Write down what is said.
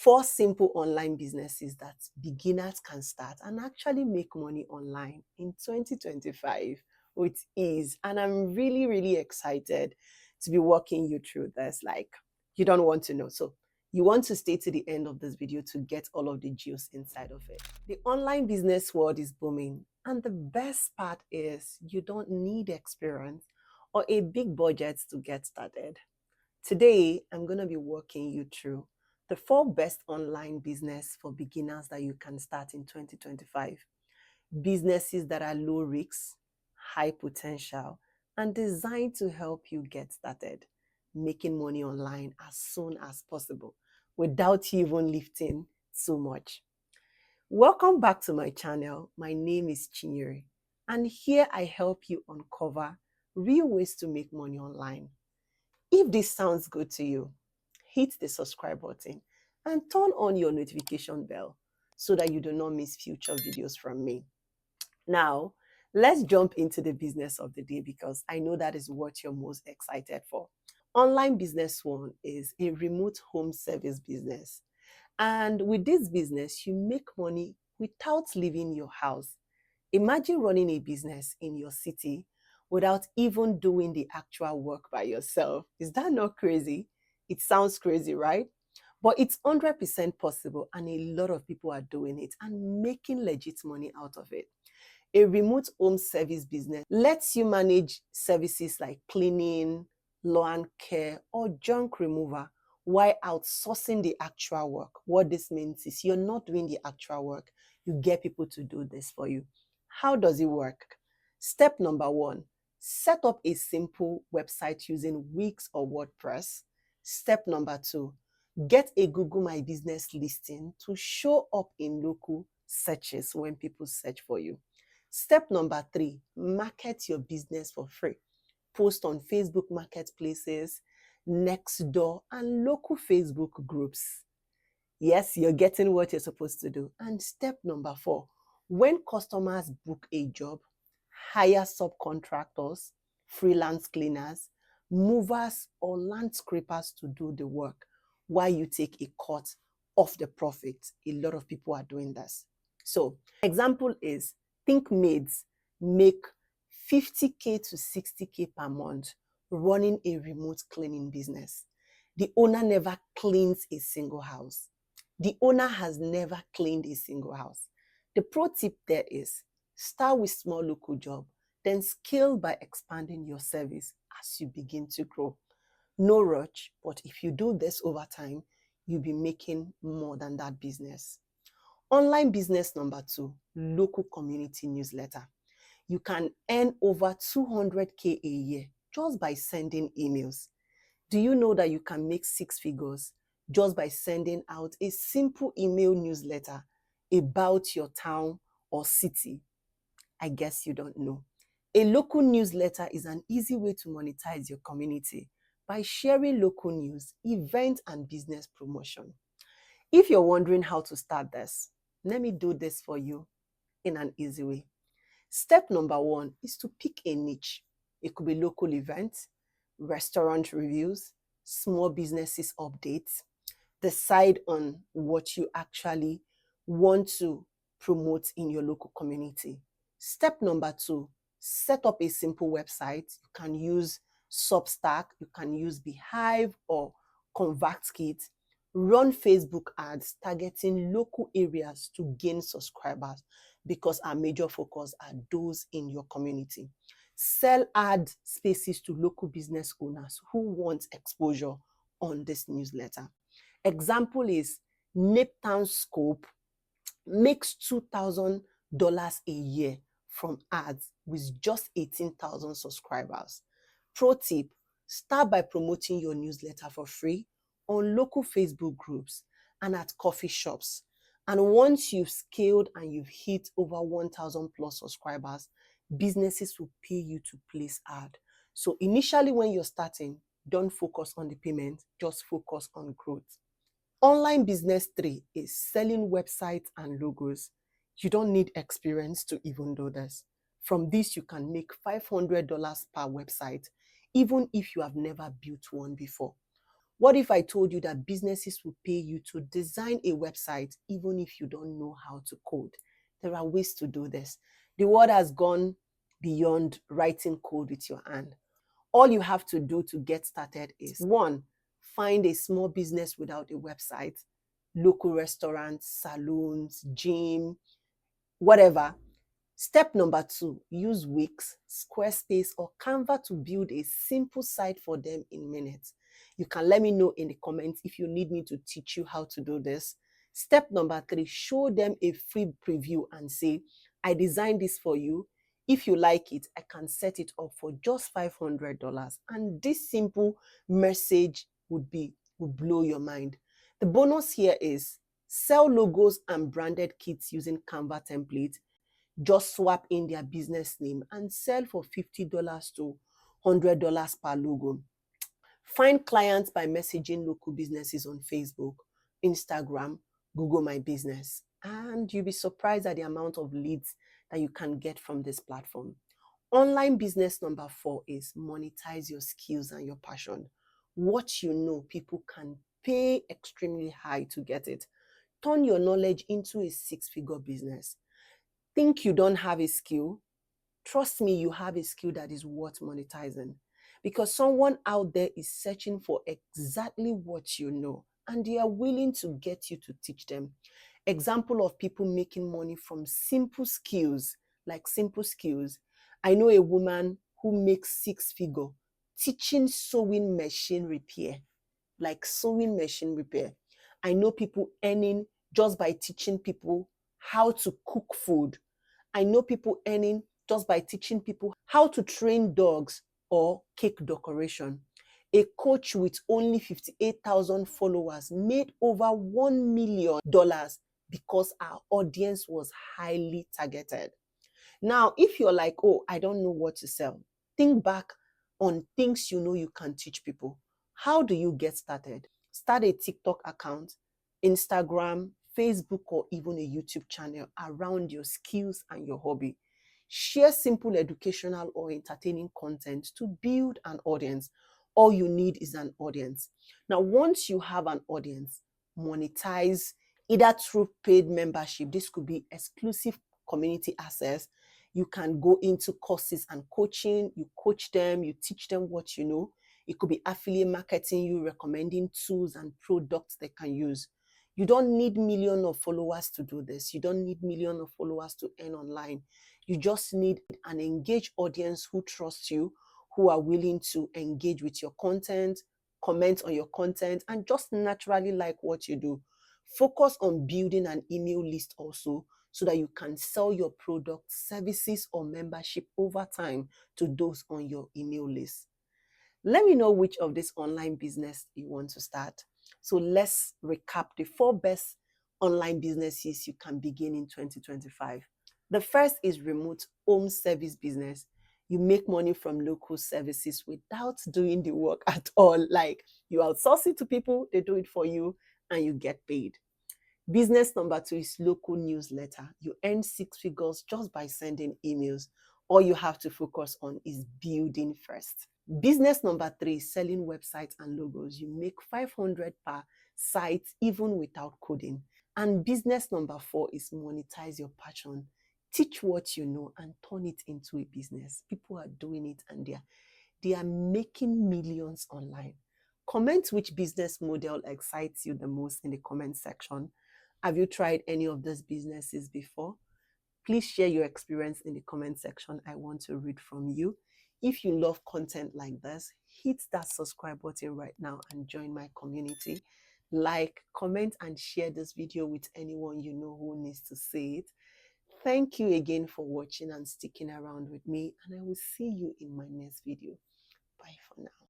4 simple online businesses that beginners can start and actually make money online in 2025 with ease. And I'm really, really excited to be walking you through this. Like, you don't want to know. So you want to stay to the end of this video to get all of the juice inside of it. The online business world is booming. And the best part is you don't need experience or a big budget to get started. Today, I'm going to be walking you through the 4 best online business for beginners that you can start in 2025. Businesses that are low risk, high potential, and designed to help you get started making money online as soon as possible without you even lifting too much. Welcome back to my channel. My name is Chinyere, and here I help you uncover real ways to make money online. If this sounds good to you, hit the subscribe button and turn on your notification bell so that you do not miss future videos from me. Now, let's jump into the business of the day because I know that is what you're most excited for. Online business one is a remote home service business. And with this business, you make money without leaving your house. Imagine running a business in your city without even doing the actual work by yourself. Is that not crazy? It sounds crazy, right? But it's 100% possible, and a lot of people are doing it and making legit money out of it. A remote home service business lets you manage services like cleaning, lawn care, or junk removal while outsourcing the actual work. What this means is you're not doing the actual work. You get people to do this for you. How does it work? Step number 1, set up a simple website using Wix or WordPress. Step number 2, get a Google My Business listing to show up in local searches when people search for you. Step number 3, market your business for free. Post on Facebook marketplaces, Nextdoor, and local Facebook groups. Yes, you're getting what you're supposed to do. And step number 4, when customers book a job, hire subcontractors, freelance cleaners, movers, or landscapers to do the work while you take a cut of the profit. A lot of people are doing this. So, example is, think maids make 50K to 60K per month running a remote cleaning business. The owner never cleans a single house. The owner has never cleaned a single house. The pro tip there is, start with small local job, then scale by expanding your service as you begin to grow. No rush, but if you do this over time, you'll be making more than that business. Online business number 2, local community newsletter. You can earn over 200K a year just by sending emails. Do you know that you can make 6 figures just by sending out a simple email newsletter about your town or city? I guess you don't know. A local newsletter is an easy way to monetize your community by sharing local news, events, and business promotion. If you're wondering how to start this, let me do this for you in an easy way. Step number 1 is to pick a niche. It could be local events, restaurant reviews, small businesses updates. Decide on what you actually want to promote in your local community. Step number 2, set up a simple website. You can use Substack, you can use Beehive or ConvertKit. Run Facebook ads targeting local areas to gain subscribers because our major focus are those in your community. Sell ad spaces to local business owners who want exposure on this newsletter. Example is Napetown Scope makes $2,000 a year from ads with just 18,000 subscribers. Pro tip, start by promoting your newsletter for free on local Facebook groups and at coffee shops. And once you've scaled and you've hit over 1,000 plus subscribers, businesses will pay you to place ad. So initially when you're starting, don't focus on the payment, just focus on growth. Online business 3 is selling websites and logos. You don't need experience to even do this. From this, you can make $500 per website, even if you have never built one before. What if I told you that businesses will pay you to design a website even if you don't know how to code? There are ways to do this. The world has gone beyond writing code with your hand. All you have to do to get started is, one, find a small business without a website, local restaurants, salons, gym, whatever. Step number two, use Wix, Squarespace, or Canva to build a simple site for them in minutes. You can let me know in the comments if you need me to teach you how to do this. Step number three, show them a free preview and say, I designed this for you. If you like it, I can set it up for just $500. And this simple message would blow your mind. The bonus here is sell logos and branded kits using Canva template. Just swap in their business name and sell for $50 to $100 per logo. Find clients by messaging local businesses on Facebook, Instagram, Google My Business, and you'll be surprised at the amount of leads that you can get from this platform. Online business number 4 is monetize your skills and your passion. What you know, people can pay extremely high to get it. Turn your knowledge into a 6-figure business. Think you don't have a skill? Trust me, you have a skill that is worth monetizing, because someone out there is searching for exactly what you know and they are willing to get you to teach them. Example of people making money from simple skills, I know a woman who makes 6-figure teaching sewing machine repair. I know people earning just by teaching people how to cook food. I know people earning just by teaching people how to train dogs or cake decoration. A coach with only 58,000 followers made over $1 million because our audience was highly targeted. Now, if you're like, oh, I don't know what to sell, think back on things you know you can teach people. How do you get started? Start a TikTok account, Instagram, Facebook, or even a YouTube channel around your skills and your hobby. Share simple educational or entertaining content to build an audience. All you need is an audience. Now, once you have an audience, monetize either through paid membership. This could be exclusive community access. You can go into courses and coaching. You coach them, you teach them what you know. It could be affiliate marketing, you recommending tools and products they can use. You don't need millions of followers to do this. You don't need millions of followers to earn online. You just need an engaged audience who trusts you, who are willing to engage with your content, comment on your content, and just naturally like what you do. Focus on building an email list also, so that you can sell your products, services, or membership over time to those on your email list. Let me know which of this online business you want to start. So let's recap the 4 best online businesses you can begin in 2025. The first is remote home service business. You make money from local services without doing the work at all. Like, you outsource it to people, they do it for you, and you get paid. Business number 2 is local newsletter. You earn 6 figures just by sending emails. All you have to focus on is building first. Business number 3 is selling websites and logos. You make 500 per site even without coding. And business number 4 is monetize your passion. Teach what you know and turn it into a business. People are doing it and they are making millions online. Comment which business model excites you the most in the comment section. Have you tried any of these businesses before? Please share your experience in the comment section. I want to read from you. If you love content like this, hit that subscribe button right now and join my community. Like, comment, and share this video with anyone you know who needs to see it. Thank you again for watching and sticking around with me, and I will see you in my next video. Bye for now.